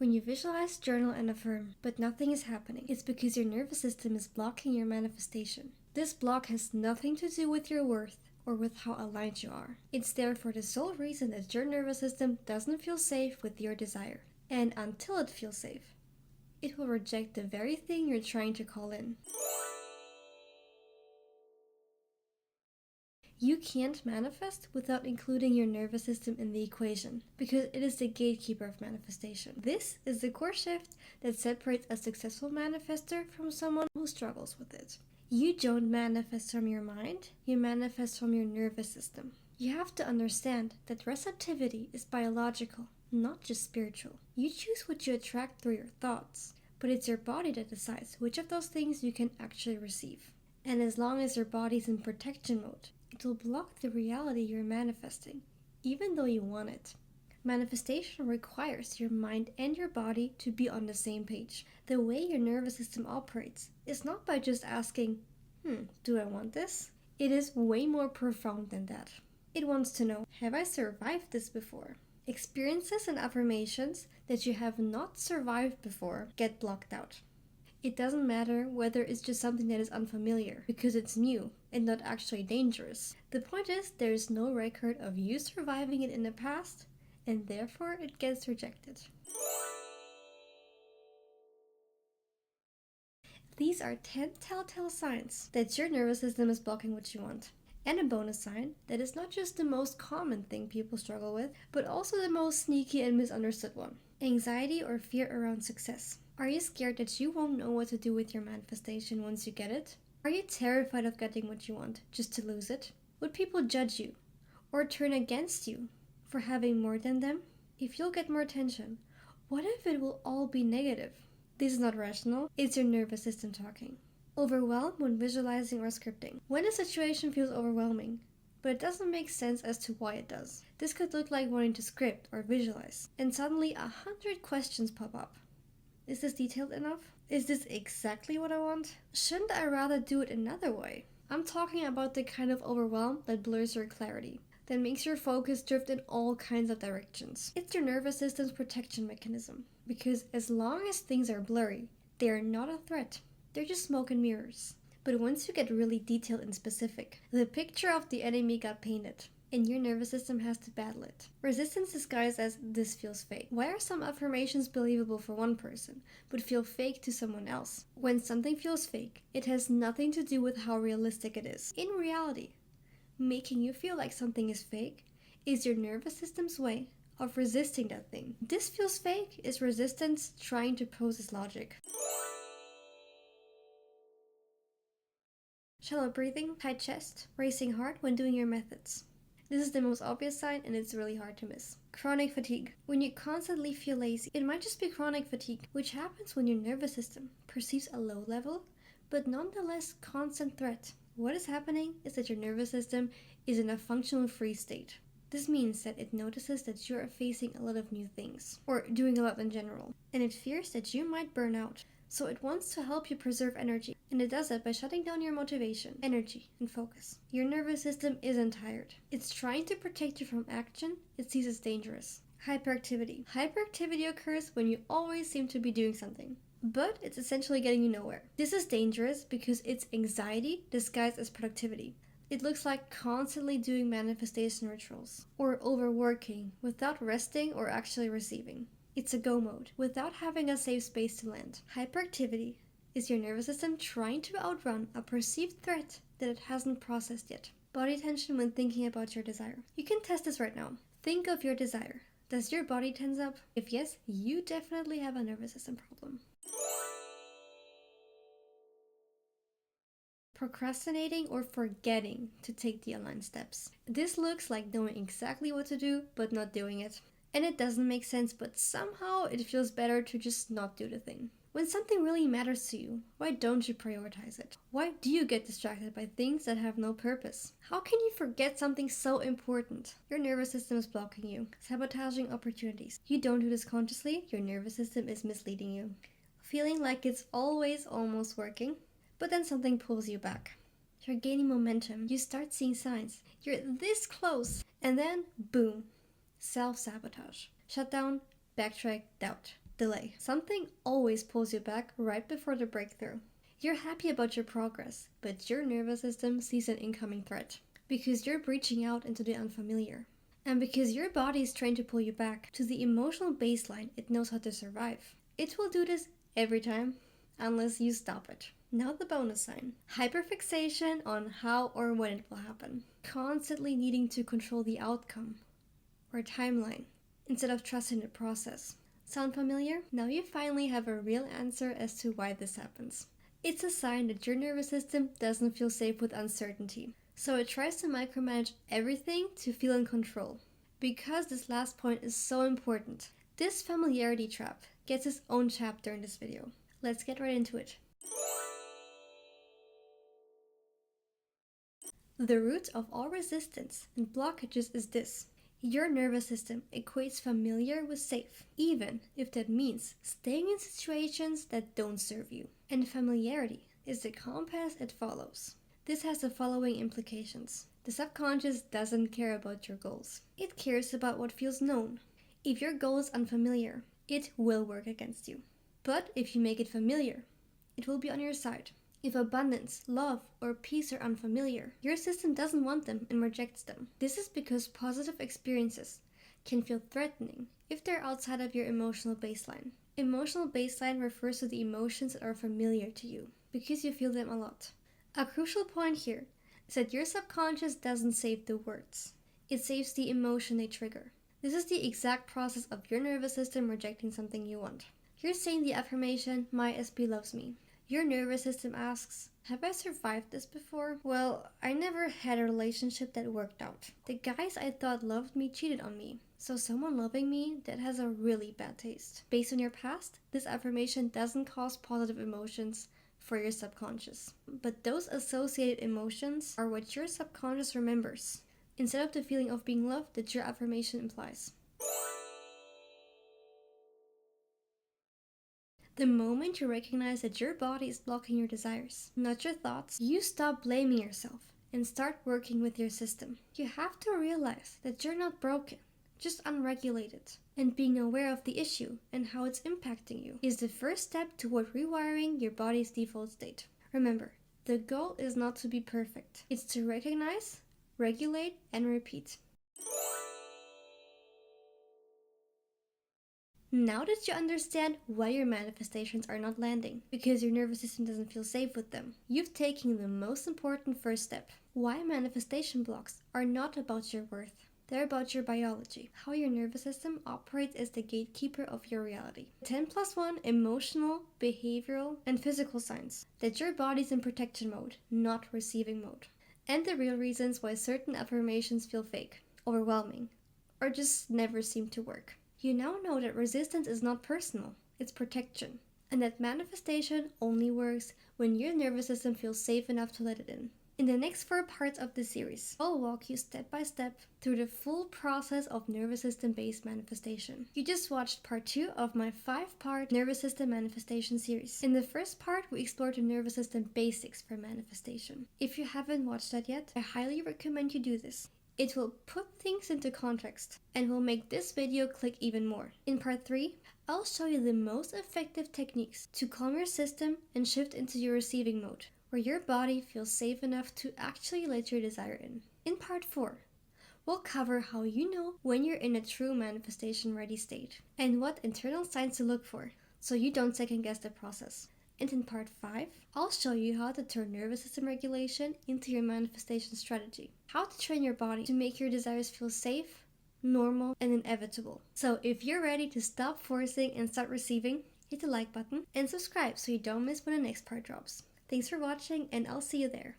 When you visualize, journal, and affirm, but nothing is happening, it's because your nervous system is blocking your manifestation. This block has nothing to do with your worth or with how aligned you are. It's there for the sole reason that your nervous system doesn't feel safe with your desire. And until it feels safe, it will reject the very thing you're trying to call in. You can't manifest without including your nervous system in the equation, because it is the gatekeeper of manifestation. This is the core shift that separates a successful manifester from someone who struggles with it. You don't manifest from your mind, you manifest from your nervous system. You have to understand that receptivity is biological, not just spiritual. You choose what you attract through your thoughts, but it's your body that decides which of those things you can actually receive. And as long as your body's in protection mode, it will block the reality you're manifesting, even though you want it. Manifestation requires your mind and your body to be on the same page. The way your nervous system operates is not by just asking, do I want this? It is way more profound than that. It wants to know, have I survived this before? Experiences and affirmations that you have not survived before get blocked out. It doesn't matter whether it's just something that is unfamiliar, because it's new and not actually dangerous. The point is, there is no record of you surviving it in the past, and therefore it gets rejected. These are 10 telltale signs that your nervous system is blocking what you want. And a bonus sign that is not just the most common thing people struggle with, but also the most sneaky and misunderstood one. Anxiety or fear around success. Are you scared that you won't know what to do with your manifestation once you get it? Are you terrified of getting what you want, just to lose it? Would people judge you or turn against you for having more than them? If you'll get more attention, what if it will all be negative? This is not rational, it's your nervous system talking. Overwhelm when visualizing or scripting. When a situation feels overwhelming, but it doesn't make sense as to why it does. This could look like wanting to script or visualize, and suddenly 100 questions pop up. Is this detailed enough? Is this exactly what I want? Shouldn't I rather do it another way? I'm talking about the kind of overwhelm that blurs your clarity, that makes your focus drift in all kinds of directions. It's your nervous system's protection mechanism, because as long as things are blurry, they are not a threat. They're just smoke and mirrors. But once you get really detailed and specific, the picture of the enemy got painted, and your nervous system has to battle it. Resistance disguised as this feels fake. Why are some affirmations believable for one person, but feel fake to someone else? When something feels fake, it has nothing to do with how realistic it is. In reality, making you feel like something is fake is your nervous system's way of resisting that thing. This feels fake is resistance trying to pose its logic. Shallow breathing, tight chest, racing heart when doing your methods. This is the most obvious sign, and it's really hard to miss. Chronic fatigue. When you constantly feel lazy, it might just be chronic fatigue, which happens when your nervous system perceives a low level, but nonetheless constant threat. What is happening is that your nervous system is in a functional freeze state. This means that it notices that you are facing a lot of new things, or doing a lot in general, and it fears that you might burn out. So it wants to help you preserve energy, and it does that by shutting down your motivation, energy, and focus. Your nervous system isn't tired. It's trying to protect you from action it sees as dangerous. Hyperactivity. Hyperactivity occurs when you always seem to be doing something, but it's essentially getting you nowhere. This is dangerous because it's anxiety disguised as productivity. It looks like constantly doing manifestation rituals, or overworking without resting or actually receiving. It's a go mode, without having a safe space to land. Hyperactivity is your nervous system trying to outrun a perceived threat that it hasn't processed yet. Body tension when thinking about your desire. You can test this right now. Think of your desire. Does your body tense up? If yes, you definitely have a nervous system problem. Procrastinating or forgetting to take the aligned steps. This looks like knowing exactly what to do, but not doing it. And it doesn't make sense, but somehow it feels better to just not do the thing. When something really matters to you, why don't you prioritize it? Why do you get distracted by things that have no purpose? How can you forget something so important? Your nervous system is blocking you, sabotaging opportunities. You don't do this consciously, your nervous system is misleading you. Feeling like it's always almost working, but then something pulls you back. You're gaining momentum, you start seeing signs. You're this close, and then boom. Self-sabotage. Shut down, backtrack, doubt. delay. Something always pulls you back right before the breakthrough. You're happy about your progress, but your nervous system sees an incoming threat because you're breaching out into the unfamiliar. And because your body is trained to pull you back to the emotional baseline it knows how to survive. It will do this every time, unless you stop it. Now the bonus sign. Hyperfixation on how or when it will happen. Constantly needing to control the outcome or timeline instead of trusting the process. Sound familiar? Now you finally have a real answer as to why this happens. It's a sign that your nervous system doesn't feel safe with uncertainty. So it tries to micromanage everything to feel in control. Because this last point is so important, this familiarity trap gets its own chapter in this video. Let's get right into it. The root of all resistance and blockages is this. Your nervous system equates familiar with safe, even if that means staying in situations that don't serve you. And familiarity is the compass it follows. This has the following implications. The subconscious doesn't care about your goals. It cares about what feels known. If your goal is unfamiliar, it will work against you. But if you make it familiar, it will be on your side. If abundance, love, or peace are unfamiliar, your system doesn't want them and rejects them. This is because positive experiences can feel threatening if they're outside of your emotional baseline. Emotional baseline refers to the emotions that are familiar to you, because you feel them a lot. A crucial point here is that your subconscious doesn't save the words. It saves the emotion they trigger. This is the exact process of your nervous system rejecting something you want. You're saying the affirmation, "My SP loves me." Your nervous system asks, "Have I survived this before? Well, I never had a relationship that worked out. The guys I thought loved me cheated on me. So someone loving me, that has a really bad taste." Based on your past, this affirmation doesn't cause positive emotions for your subconscious. But those associated emotions are what your subconscious remembers, instead of the feeling of being loved that your affirmation implies. The moment you recognize that your body is blocking your desires, not your thoughts, you stop blaming yourself and start working with your system. You have to realize that you're not broken, just unregulated. And being aware of the issue and how it's impacting you is the first step toward rewiring your body's default state. Remember, the goal is not to be perfect. It's to recognize, regulate, and repeat. Now that you understand why your manifestations are not landing, because your nervous system doesn't feel safe with them, you've taken the most important first step. Why manifestation blocks are not about your worth. They're about your biology, how your nervous system operates as the gatekeeper of your reality. 10+1 emotional, behavioral, and physical signs that your body's in protection mode, not receiving mode. And the real reasons why certain affirmations feel fake, overwhelming, or just never seem to work. You now know that resistance is not personal, it's protection. And that manifestation only works when your nervous system feels safe enough to let it in. In the next 4 parts of the series, I'll walk you step by step through the full process of nervous system-based manifestation. You just watched part 2 of my 5-part nervous system manifestation series. In the first part, we explored the nervous system basics for manifestation. If you haven't watched that yet, I highly recommend you do this. It will put things into context and will make this video click even more. In part 3, I'll show you the most effective techniques to calm your system and shift into your receiving mode, where your body feels safe enough to actually let your desire in. In part 4, we'll cover how you know when you're in a true manifestation ready state and what internal signs to look for so you don't second guess the process. And in part 5, I'll show you how to turn nervous system regulation into your manifestation strategy. How to train your body to make your desires feel safe, normal, and inevitable. So if you're ready to stop forcing and start receiving, hit the like button and subscribe so you don't miss when the next part drops. Thanks for watching, and I'll see you there.